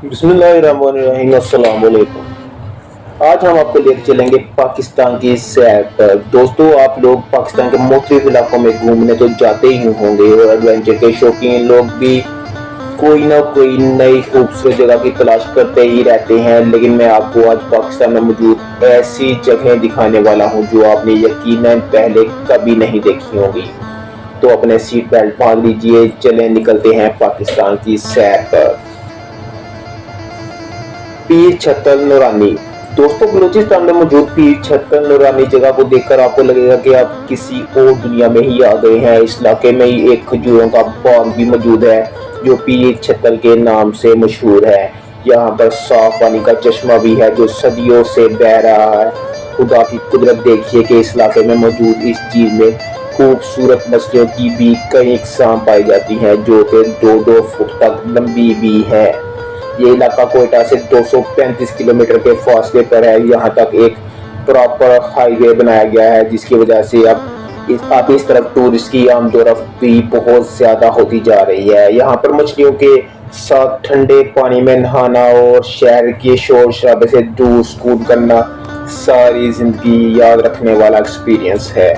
बिस्मिल्लाहिर्रहमानिर्रहीम, अस्सलाम वालेकुम। आज हम आपको लेकर चलेंगे पाकिस्तान की सैर पर। दोस्तों, आप लोग पाकिस्तान के मुख्तलिफ इलाकों में घूमने तो जाते ही होंगे और एडवेंचर के शौकीन लोग भी कोई ना कोई नई खूबसूरत जगह की तलाश करते ही रहते हैं। लेकिन मैं आपको आज पाकिस्तान में मौजूद ऐसी जगहें दिखाने वाला हूँ जो आपने यकीनन पहले कभी नहीं देखी होंगी। तो अपने सीट बेल्ट बांध लीजिए, चलें निकलते हैं पाकिस्तान की सैर पर। पीर छत्तल नूरानी। दोस्तों, बलूचिस्तान में मौजूद पीर छत्तल नूरानी जगह को देखकर आपको लगेगा कि आप किसी और दुनिया में ही आ गए हैं। इस इलाके में ही एक खजूरों का बाग भी मौजूद है जो पीर छत्तल के नाम से मशहूर है। यहाँ पर साफ पानी का चश्मा भी है जो सदियों से बह रहा है। खुदा की कुदरत देखिए कि इस इलाके में मौजूद इस झील में खूबसूरत मछलियों की भी कई इकसाम पाई जाती हैं जो कि 2-2 फुट तक लंबी भी है। ये इलाका कोयटा से 235 किलोमीटर के फासले पर है। यहाँ तक एक प्रॉपर हाईवे बनाया गया है जिसकी वजह से अब इस तरफ टूरिस्ट की आमदोरफ्त भी बहुत ज्यादा होती जा रही है। यहाँ पर मछलियों के साथ ठंडे पानी में नहाना और शहर के शोर शराबे से दूर सुकून करना सारी जिंदगी याद रखने वाला एक्सपीरियंस है।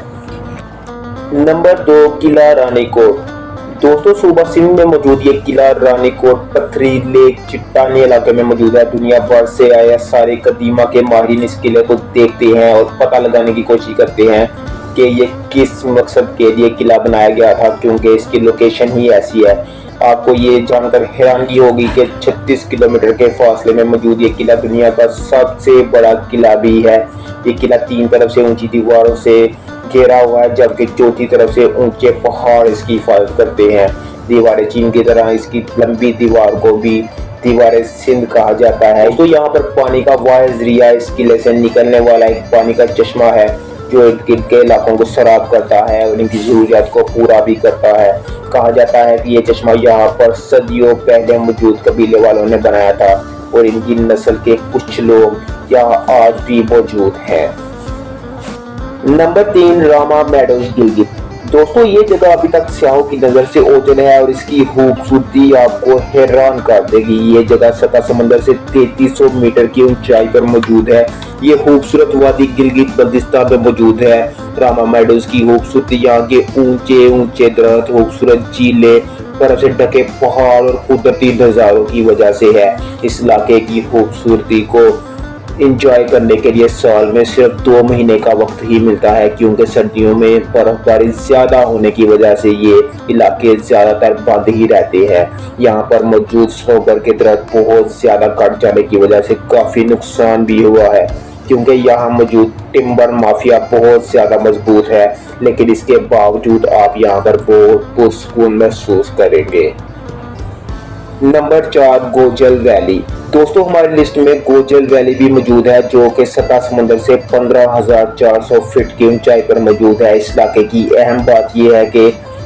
नंबर 2, किला रानीकोट। दोस्तों, सूबा सिंध में मौजूद ये किला रानीकोट पथरीले चट्टानी इलाके में मौजूद है। दुनिया भर से आए सारे कदीमा के माहिरीन इस किले को देखते हैं और पता लगाने की कोशिश करते हैं कि ये किस मकसद के लिए किला बनाया गया था, क्योंकि इसकी लोकेशन ही ऐसी है। आपको ये जानकर हैरानगी होगी कि 36 किलोमीटर के फासले में मौजूद ये किला दुनिया का सबसे बड़ा किला भी है। ये किला 3 तरफ से ऊंची दीवारों से घेरा हुआ है, जबकि चौथी तरफ से ऊंचे पहाड़ इसकी हिफाजत करते हैं। दीवारें चीन की तरह इसकी लंबी दीवार को भी दीवारें सिंध कहा जाता है। तो यहाँ पर पानी का वाहिद जरिया इस किले से निकलने वाला एक पानी का चश्मा है जो इर्द गिर्द के इलाकों को सराब करता है और इनकी जरूरियात को पूरा भी करता है। कहा जाता है कि ये चश्मा यहाँ पर सदियों पहले मौजूद कबीले वालों ने बनाया था और इनकी नस्ल के कुछ लोग यहाँ आज भी मौजूद हैं। Number 3, Rama meadows Gilgit. दोस्तों, ये जगह अभी तक सयाहों की नजर से ओझल है और इसकी खूबसूरती आपको हैरान कर देगी। ये जगह सतह समंदर से 3300 मीटर की ऊंचाई पर मौजूद है। ये खूबसूरत वादी गिलगित बल्तिस्तान में मौजूद है। रामा मेडोज की खूबसूरती यहाँ के ऊंचे ऊंचे दरख्त, खूबसूरत झीलें, बर्फ से ढके पहाड़ और कुदरती नजारों की वजह से है। इस इलाके की खूबसूरती को इंजॉय करने के लिए साल में सिर्फ 2 महीने का वक्त ही मिलता है, क्योंकि सर्दियों में बर्फबारी ज्यादा होने की वजह से ये इलाके ज्यादातर बंद ही रहते हैं। यहाँ पर मौजूद स्नोबर के दरख्त बहुत ज्यादा कट जाने की वजह से काफी नुकसान भी हुआ है, क्योंकि यहाँ मौजूद टिम्बर माफिया बहुत ज्यादा मजबूत है। लेकिन इसके बावजूद आप यहाँ पर बहुत पुरसुकून महसूस करेंगे। Number 4, Gojal valley. दोस्तों, हमारी लिस्ट में गोजल वैली भी मौजूद है जो कि सतह समंदर से 15,400 फीट की ऊंचाई पर मौजूद है। इस इलाके की अहम बात यह है कि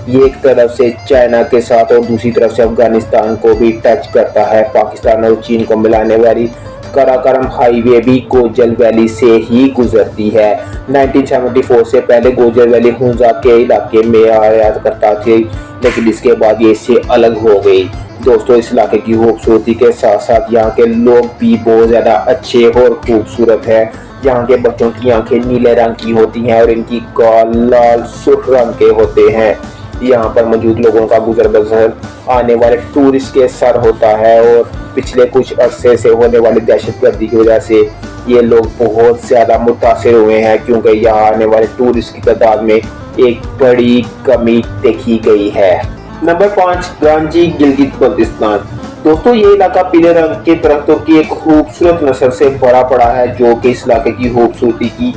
ये एक तरफ से चाइना के साथ और दूसरी तरफ से अफगानिस्तान को भी टच करता है। पाकिस्तान और चीन को मिलाने वाली काराकोरम हाईवे भी गोजल वैली से ही गुजरती है। 1974 से पहले गोजल वैली हुंजा के इलाके में आया करता थी, लेकिन इसके बाद ये इससे अलग हो गई। दोस्तों, इस इलाके की खूबसूरती के साथ साथ यहाँ के लोग भी बहुत ज़्यादा अच्छे और खूबसूरत हैं। यहाँ के बच्चों की आंखें नीले रंग की होती हैं और इनकी गाल लाल सुर्ख रंग के होते हैं। यहाँ पर मौजूद लोगों का गुजर बसर आने वाले टूरिस्ट के सर होता है और पिछले कुछ अरसे से होने वाली दहशतगर्दी की वजह से ये लोग बहुत ज़्यादा मुतासिर हुए हैं, क्योंकि यहाँ आने वाले टूरिस्ट की तादाद में एक बड़ी कमी देखी गई है। नंबर 5, गांजी गिलगित बल्तिस्तान। दोस्तों, ये इलाका पीले रंग के दरख्तों की एक खूबसूरत नस्ल से भरा पड़ा है जो कि इस इलाके की खूबसूरती की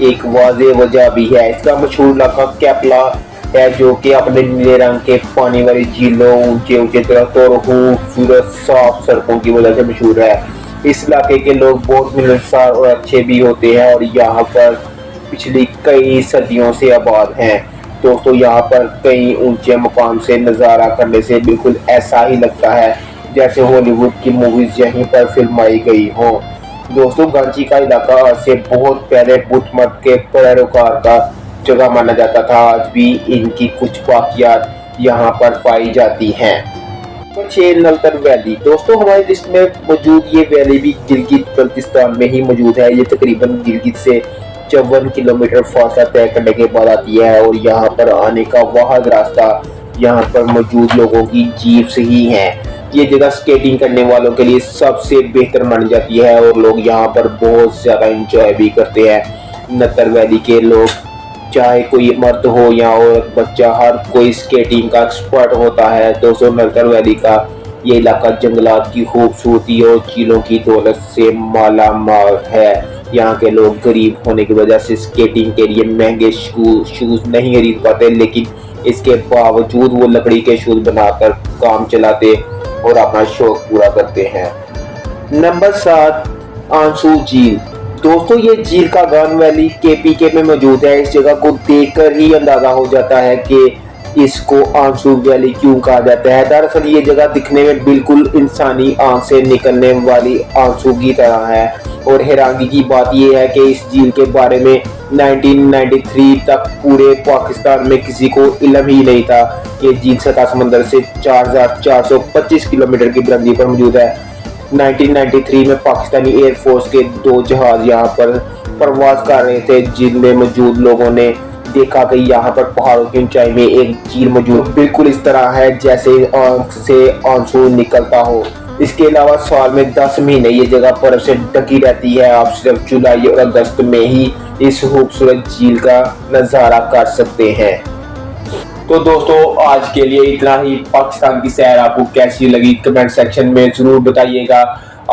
एक वाज़ेह वजह भी है। इसका मशहूर इलाका कैपला है जो कि अपने नीले रंग के पानी वाली झीलों, ऊंचे ऊंचे दरख्तों और खूबसूरत साफ सड़कों की वजह से मशहूर है। इस इलाके के लोग बहुत मिलनसार और अच्छे भी होते हैं और यहाँ पर पिछली कई सदियों से आबाद हैं। दोस्तों, यहाँ पर कई ऊंचे मुकाम से नज़ारा करने से बिल्कुल ऐसा ही लगता है जैसे हॉलीवुड की मूवीज यहीं पर फिल्माई गई हो। दोस्तों, गांची का इलाका आज से बहुत पहले बुद्ध मत के पैरोकार का जगह माना जाता था। आज भी इनकी कुछ वाक़ियात यहाँ पर पाई जाती हैं। Number 6 Naltar valley. दोस्तों हमारी लिस्ट में मौजूद ये वैली भी गिलगित बल्तिस्तान में ही मौजूद है। ये तकरीबन गिलगित से 54 किलोमीटर फासला तय करने के बाद आती है और यहाँ पर आने का वाहद रास्ता यहाँ पर मौजूद लोगों की जीप से ही है। ये जगह स्केटिंग करने वालों के लिए सबसे बेहतर मानी जाती है और लोग यहाँ पर बहुत ज़्यादा इंजॉय भी करते हैं। नलतन वैली के लोग, चाहे कोई मर्द हो या औरत, बच्चा, हर कोई स्केटिंग का एक्सपर्ट होता है। दोस्तों नलतन वैली का ये इलाका जंगलात की खूबसूरती और झीलों की दौलत से माला माल है। यहाँ के लोग गरीब होने की वजह से स्केटिंग के लिए महंगे शूज नहीं खरीद पाते, लेकिन इसके बावजूद वो लकड़ी के शूज बनाकर काम चलाते और अपना शौक पूरा करते हैं। नंबर 7 आंसू झील। दोस्तों ये झील का गान वैली केपीके में मौजूद है। इस जगह को देखकर ही अंदाजा हो जाता है कि इसको आंसू वैली क्यों कहा जाता है। दरअसल ये जगह दिखने में बिल्कुल इंसानी आंख से निकलने वाली आंसू की तरह है और हैरानी की बात यह है कि इस झील के बारे में 1993 तक पूरे पाकिस्तान में किसी को इल्म ही नहीं था। ये झील सतह समंदर से 4425 किलोमीटर की बुलंदी पर मौजूद है। 1993 में पाकिस्तानी एयरफोर्स के 2 जहाज यहाँ पर प्रवास कर रहे थे, जिनमें मौजूद लोगों ने देखा कि यहाँ पर पहाड़ों की ऊंचाई में एक झील मौजूद बिल्कुल इस तरह है जैसे आंख से आंसू निकलता हो। इसके अलावा साल में 10 महीने ये जगह बर्फ से ढकी रहती है। आप सिर्फ जुलाई और अगस्त में ही इस खूबसूरत झील का नज़ारा कर सकते हैं। तो दोस्तों आज के लिए इतना ही। पाकिस्तान की सैर आपको कैसी लगी कमेंट सेक्शन में जरूर बताइएगा।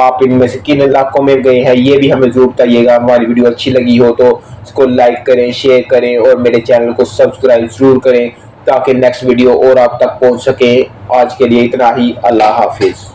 आप इनमें से किन इलाकों में गए हैं ये भी हमें जरूर बताइएगा। हमारी वीडियो अच्छी लगी हो तो इसको लाइक करें, शेयर करें और मेरे चैनल को सब्सक्राइब जरूर करें ताकि नेक्स्ट वीडियो और आप तक पहुंच सके। आज के लिए इतना ही। अल्लाह हाफिज।